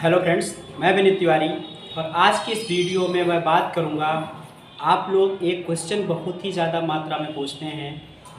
Hello friends, मैं विनीत तिवारी और आज की इस वीडियो में मैं बात करूंगा। आप लोग एक क्वेश्चन बहुत ही ज़्यादा मात्रा में पूछते हैं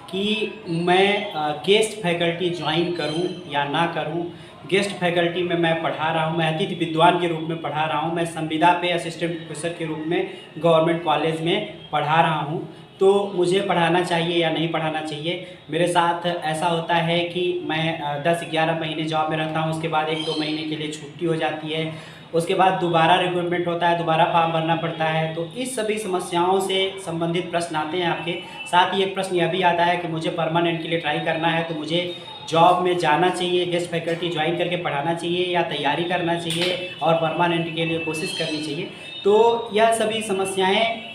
कि मैं गेस्ट फैकल्टी ज्वाइन करूं या ना करूं। गेस्ट फैकल्टी में मैं पढ़ा रहा हूं, मैं अतिथि विद्वान के रूप में पढ़ा रहा हूं, मैं संविदा पे असिस्टेंट प्रोफेसर के रूप में गवर्नमेंट कॉलेज में पढ़ा रहा हूं, तो मुझे पढ़ाना चाहिए या नहीं पढ़ाना चाहिए। मेरे साथ ऐसा होता है कि मैं 10-11 महीने जॉब में रहता हूँ, उसके बाद 1-2 महीने के लिए छुट्टी हो जाती है, उसके बाद दोबारा रिक्रूटमेंट होता है, दोबारा फॉर्म भरना पड़ता है। तो इस सभी समस्याओं से संबंधित प्रश्न आते हैं आपके साथ ही। एक प्रश्न यह भी आता है कि मुझे परमानेंट के लिए ट्राई करना है, तो मुझे जॉब में जाना चाहिए, गेस्ट फैकल्टी ज्वाइन करके पढ़ाना चाहिए या तैयारी करना चाहिए और परमानेंट के लिए कोशिश करनी चाहिए। तो यह सभी समस्याएं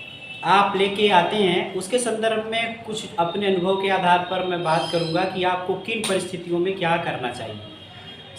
आप लेके आते हैं, उसके संदर्भ में कुछ अपने अनुभव के आधार पर मैं बात करूंगा कि आपको किन परिस्थितियों में क्या करना चाहिए।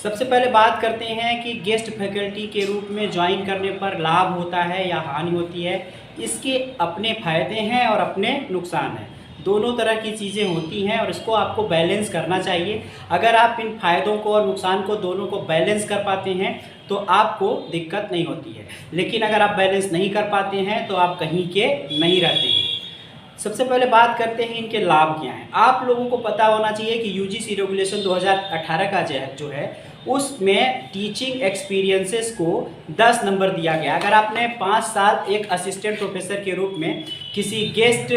सबसे पहले बात करते हैं कि गेस्ट फैकल्टी के रूप में ज्वाइन करने पर लाभ होता है या हानि होती है। इसके अपने फ़ायदे हैं और अपने नुकसान हैं, दोनों तरह की चीज़ें होती हैं और इसको आपको बैलेंस करना चाहिए। अगर आप इन फ़ायदों को और नुकसान को दोनों को बैलेंस कर पाते हैं तो आपको दिक्कत नहीं होती है, लेकिन अगर आप बैलेंस नहीं कर पाते हैं तो आप कहीं के नहीं रहते हैं। सबसे पहले बात करते हैं इनके लाभ क्या हैं। आप लोगों को पता होना चाहिए कि यूजीसी रेगुलेशन 2018 का जो है उसमें टीचिंग एक्सपीरियंसेस को 10 नंबर दिया गया। अगर आपने 5 साल एक असिस्टेंट प्रोफेसर के रूप में किसी गेस्ट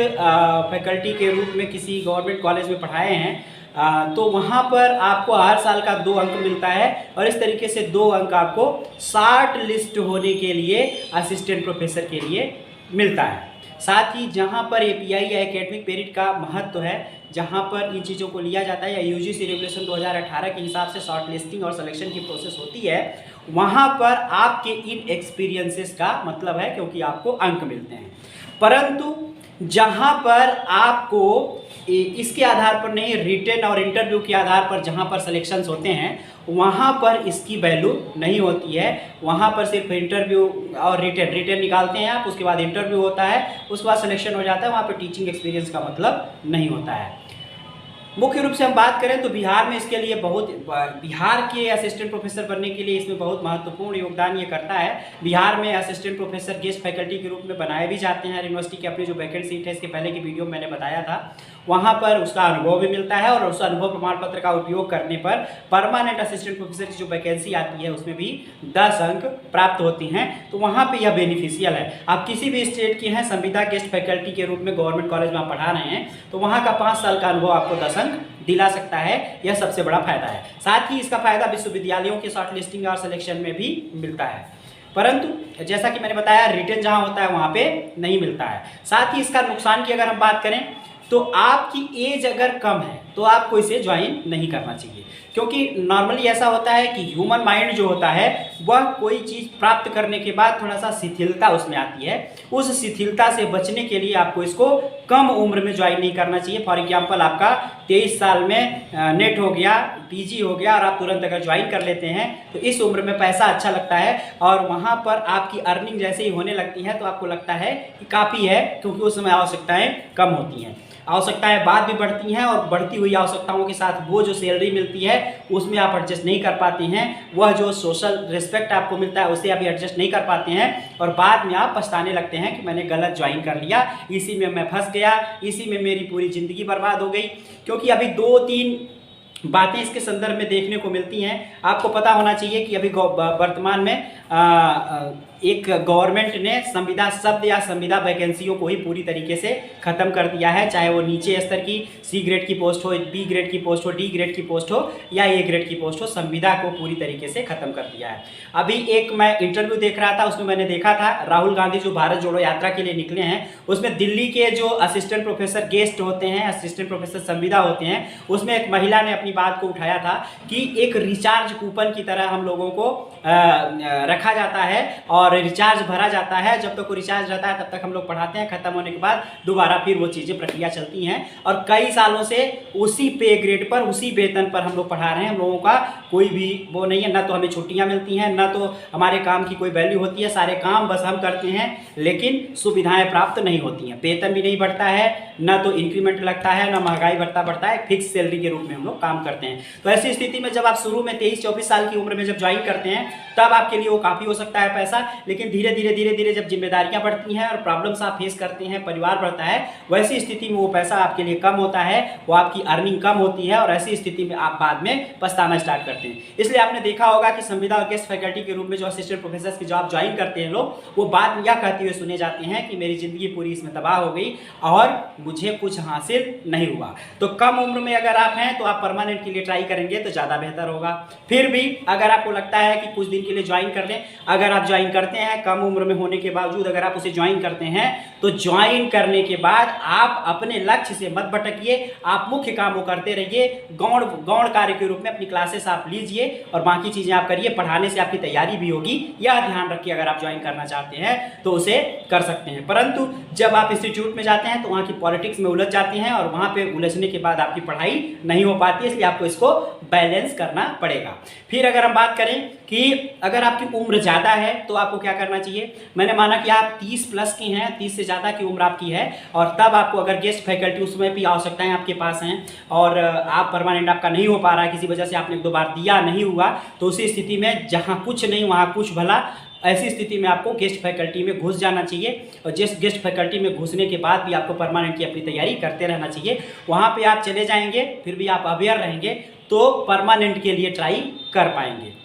फैकल्टी के रूप में किसी गवर्नमेंट कॉलेज में पढ़ाए हैं तो वहाँ पर आपको हर साल का 2 अंक मिलता है और इस तरीके से 2 अंक आपको शॉर्ट लिस्ट होने के लिए असिस्टेंट प्रोफेसर के लिए मिलता है। साथ ही जहाँ पर एपीआई या एकेडमिक मेरिट का महत्व है, जहाँ पर इन चीज़ों को लिया जाता है या यूजीसी रेगुलेशन 2018 के हिसाब से शॉर्ट लिस्टिंग और सिलेक्शन की प्रोसेस होती है, वहाँ पर आपके इन एक्सपीरियंसेस का मतलब है क्योंकि आपको अंक मिलते हैं। परंतु जहाँ पर आपको इसके आधार पर नहीं, रिटन और इंटरव्यू के आधार पर जहाँ पर सिलेक्शंस होते हैं वहाँ पर इसकी वैल्यू नहीं होती है। वहाँ पर सिर्फ इंटरव्यू और रिटन निकालते हैं आप, उसके बाद इंटरव्यू होता है, उसके बाद सिलेक्शन हो जाता है। वहाँ पर टीचिंग एक्सपीरियंस का मतलब नहीं होता है। मुख्य रूप से हम बात करें तो बिहार में इसके लिए बिहार के असिस्टेंट प्रोफेसर बनने के लिए इसमें बहुत महत्वपूर्ण योगदान ये करता है। बिहार में असिस्टेंट प्रोफेसर गेस्ट फैकल्टी के रूप में बनाए भी जाते हैं। यूनिवर्सिटी की अपनी जो वैकेंट सीट है, इसके पहले की वीडियो में मैंने बताया था, वहाँ पर उसका अनुभव भी मिलता है और उस अनुभव प्रमाण पत्र का उपयोग करने पर परमानेंट असिस्टेंट प्रोफेसर की जो वैकेंसी आती है उसमें भी 10 अंक प्राप्त होती हैं। तो वहाँ पे यह बेनिफिशियल है। आप किसी भी स्टेट के हैं, संविदा गेस्ट फैकल्टी के रूप में गवर्नमेंट कॉलेज में आप पढ़ा रहे हैं तो वहाँ का 5 साल का अनुभव आपको 10 अंक दिला सकता है। यह सबसे बड़ा फायदा है। साथ ही इसका फायदा विश्वविद्यालयों के शॉर्ट लिस्टिंग और सिलेक्शन में भी मिलता है, परंतु जैसा कि मैंने बताया रिटन जहां होता है वहां पे नहीं मिलता है। साथ ही इसका नुकसान की अगर हम बात करें तो आपकी एज अगर कम है तो आपको इसे ज्वाइन नहीं करना चाहिए, क्योंकि नॉर्मली ऐसा होता है कि ह्यूमन माइंड जो होता है वह कोई चीज़ प्राप्त करने के बाद थोड़ा सा शिथिलता उसमें आती है। उस शिथिलता से बचने के लिए आपको इसको कम उम्र में ज्वाइन नहीं करना चाहिए। फॉर एग्जांपल आपका 23 साल में नेट हो गया, पीजी हो गया और आप तुरंत अगर ज्वाइन कर लेते हैं तो इस उम्र में पैसा अच्छा लगता है और वहाँ पर आपकी अर्निंग जैसे ही होने लगती है तो आपको लगता है कि काफ़ी है, क्योंकि उस समय आवश्यकताएँ कम होती हैं। आवश्यकताएं बाद भी बढ़ती हैं और बढ़ती हुई आवश्यकताओं के साथ वो जो सैलरी मिलती है उसमें आप एडजस्ट नहीं कर पाते हैं। वह जो सोशल रिस्पेक्ट आपको मिलता है उससे आप एडजस्ट नहीं कर पाते हैं और बाद में आप पछताने लगते हैं कि मैंने गलत ज्वाइन कर लिया, इसी में मैं फंस गया, इसी में मेरी पूरी ज़िंदगी बर्बाद हो गई। क्योंकि अभी 2-3 बातें इसके संदर्भ में देखने को मिलती हैं। आपको पता होना चाहिए कि अभी वर्तमान में एक गवर्नमेंट ने संविदा शब्द या संविदा वैकेंसियों को ही पूरी तरीके से ख़त्म कर दिया है, चाहे वो नीचे स्तर की सी ग्रेड की पोस्ट हो, बी ग्रेड की पोस्ट हो, डी ग्रेड की पोस्ट हो या ए ग्रेड की पोस्ट हो, संविदा को पूरी तरीके से ख़त्म कर दिया है। अभी एक मैं इंटरव्यू देख रहा था, उसमें मैंने देखा था राहुल गांधी जो भारत जोड़ो यात्रा के लिए निकले हैं, उसमें दिल्ली के जो असिस्टेंट प्रोफेसर गेस्ट होते हैं, असिस्टेंट प्रोफेसर संविदा होते हैं, उसमें एक महिला ने अपनी बात को उठाया था कि एक रिचार्ज कूपन की तरह हम लोगों को रखा जाता है और रिचार्ज भरा जाता है। जब तक वो रिचार्ज रहता है तब तक हम लोग पढ़ाते हैं, खत्म होने के बाद दोबारा फिर वो चीज़ें प्रक्रिया चलती हैं और कई सालों से उसी पे ग्रेड पर उसी वेतन पर हम लोग पढ़ा रहे हैं। हम लोगों का कोई भी वो नहीं है, ना तो हमें छुट्टियां मिलती हैं, ना तो हमारे काम की कोई वैल्यू होती है। सारे काम बस हम करते हैं लेकिन सुविधाएं प्राप्त नहीं होती हैं, वेतन भी नहीं बढ़ता है, ना तो इंक्रीमेंट लगता है, ना महंगाई बढ़ता है। फिक्स सैलरी के रूप में हम लोग काम काम करते हैं। तो ऐसी स्थिति में जब आप शुरू में 23-24 साल की उम्र में जब ज्वाइन करते हैं तब आपके लिए वो काफ़ी हो सकता है पैसा, लेकिन धीरे धीरे जब जिम्मेदारियां बढ़ती हैं और प्रॉब्लम्स आप फेस करते हैं, परिवार बढ़ता है, वैसी स्थिति में वो पैसा आपके लिए कम होता है, वो आपकी अर्निंग कम होती है और ऐसी स्थिति में आप बाद में पछताना स्टार्ट करते हैं। इसलिए आपने देखा होगा कि संविदा और गेस्ट फैकल्टी के रूप में जो असिस्टेंट प्रोफेसर की जॉब ज्वाइन करते हैं लोग, वो बात यह कहते हुए सुने जाते हैं कि मेरी जिंदगी पूरी इसमें तबाह हो गई और मुझे कुछ हासिल नहीं हुआ। तो कम उम्र में अगर आप हैं तो आप परमानेंट के लिए ट्राई करेंगे तो ज़्यादा बेहतर होगा। फिर भी अगर आपको लगता है कि कुछ दिन के लिए ज्वाइन कर लें, अगर आप ज्वाइन करते हैं कम उम्र में होने के बावजूद अगर आप उसे ज्वाइन करते हैं तो ज्वाइन करने के बाद आप अपने लक्ष्य से मत भटकिए, आप मुख्य काम वो करते रहिए, गौण कार्य के रूप में अपनी क्लासेस आप लीजिए और बाकी चीज़ें आप करिए। पढ़ाने से आपकी तैयारी भी होगी, यह ध्यान रखिए। अगर आप ज्वाइन करना चाहते हैं तो उसे कर सकते हैं, परंतु जब आप इंस्टीट्यूट में जाते हैं तो वहाँ की पॉलिटिक्स में उलझ जाते हैं और वहाँ पे उलझने के बाद आपकी पढ़ाई नहीं हो पाती है, इसलिए आपको इसको बैलेंस करना पड़ेगा। फिर अगर हम बात करें कि अगर आपकी उम्र ज़्यादा है तो आपको क्या करना चाहिए, मैंने माना कि आप 30 प्लस की हैं, 30 से ज़्यादा की उम्र आपकी है और तब आपको अगर गेस्ट फैकल्टी उसमें भी आवश्यकताएं आपके पास हैं और आप परमानेंट आपका नहीं हो पा रहा है, किसी वजह से आपने 1-2 बार दिया नहीं हुआ, तो उसी स्थिति में जहाँ कुछ नहीं वहाँ कुछ भला, ऐसी स्थिति में आपको गेस्ट फैकल्टी में घुस जाना चाहिए और गेस्ट फैकल्टी में घुसने के बाद भी आपको परमानेंट की अपनी तैयारी करते रहना चाहिए। वहाँ पे आप चले जाएंगे फिर भी आप अवेयर रहेंगे तो परमानेंट के लिए ट्राई कर पाएंगे।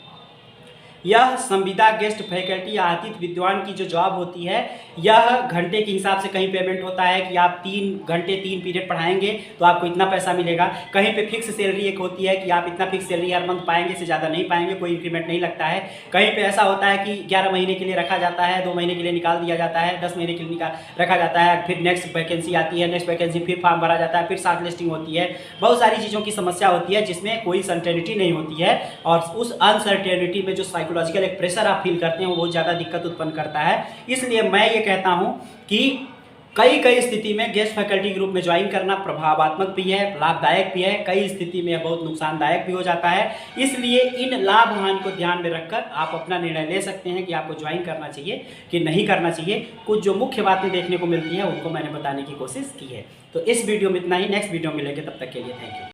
यह संविदा गेस्ट फैकल्टी या अतिथि विद्वान की जो जॉब होती है, यह घंटे के हिसाब से कहीं पेमेंट होता है कि आप 3 घंटे 3 पीरियड पढ़ाएंगे तो आपको इतना पैसा मिलेगा। कहीं पे फिक्स सैलरी एक होती है कि आप इतना फिक्स सैलरी हर मंथ पाएंगे, से ज़्यादा नहीं पाएंगे, कोई इंक्रीमेंट नहीं लगता है। कहीं पे ऐसा होता है कि 11 महीने के लिए रखा जाता है, 2 महीने के लिए निकाल दिया जाता है, 10 महीने के लिए रखा जाता है, फिर नेक्स्ट वैकेंसी आती है, नेक्स्ट वैकेंसी फिर फॉर्म भरा जाता है, फिर शॉर्ट लिस्टिंग होती है। बहुत सारी चीज़ों की समस्या होती है जिसमें कोई सर्टेनिटी नहीं होती है और उस अनसर्टेनिटी में जो साइकोलॉजिकल एक प्रेशर फील करते हैं वो बहुत ज़्यादा दिक्कत उत्पन्न करता है। इसलिए मैं ये कहता हूं कि कई स्थिति में गेस्ट फैकल्टी ग्रुप में ज्वाइन करना प्रभावात्मक भी है, लाभदायक भी है, कई स्थिति में बहुत नुकसानदायक भी हो जाता है। इसलिए इन लाभ हानि को ध्यान में रखकर आप अपना निर्णय ले सकते हैं कि आपको ज्वाइन करना चाहिए कि नहीं करना चाहिए। कुछ जो मुख्य बातें देखने को मिलती हैं उनको मैंने बताने की कोशिश की है। तो इस वीडियो में इतना ही, नेक्स्ट वीडियो में मिलेंगे, तब तक के लिए थैंक यू।